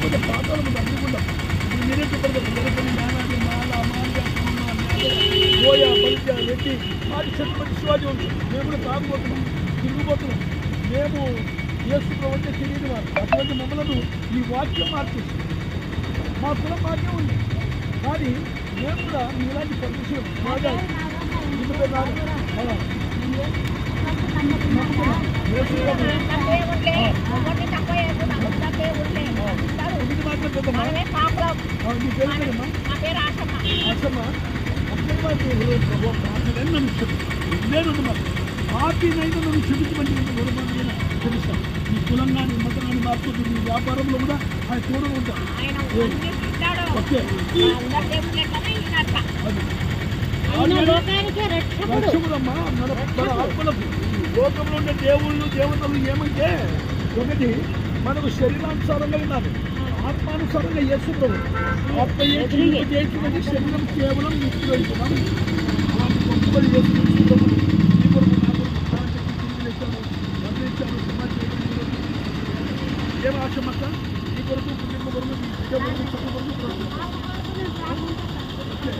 లేకపోతే పాతాళము అగ్నిగుండం. ఇప్పుడు మీరే చెప్పారు కదా, ఎరకని జ్ఞానాన్ని మాల మాల్య గోయ బలిజ రెడ్డి మాది ఛత్రపతి శివాజీ ఉంది. మేము కూడా తాగుబోతున్నాం, తిరుగుబోతున్నాం. మేము యేసు ప్రభువుకే తెలియని వారు. అటువంటి మమ్మలను ఈ వాక్యం మార్చేసి మా కులం మాకే ఉంది. కానీ మేము కూడా మీలాంటి పర్మిషన్ బాగా పార్టీనైనా నన్ను చూపించమని తెలుస్తాను. ఈ కులంగాని మతాన్ని మార్చుకుంటూ మీ వ్యాపారంలో కూడా ఆయన తోడు ఉంటారు. ఓకే, రక్షకుడమ్మా మన ఆత్మలకు. లోకంలో ఉండే దేవుళ్ళు దేవతలు ఏమంటే, ఒకటి మనకు శరీరానుసారంగా ఉండాలి, ఆత్మానుసారంగా యేసు ప్రభు. ఆత్మ చేయించుకొని శరీరం కేవలం నిశ్చయిస్తున్నాం. అలాంటి గొప్పలు చేసుకుంటున్నాము. ఈ కొరకు నా కొరకు ఇచ్చాను, వర్ణించాను, సమాజం ఏం ఆశమక్క ఈ కొరకు కుటుంబ కొరకు ఓకే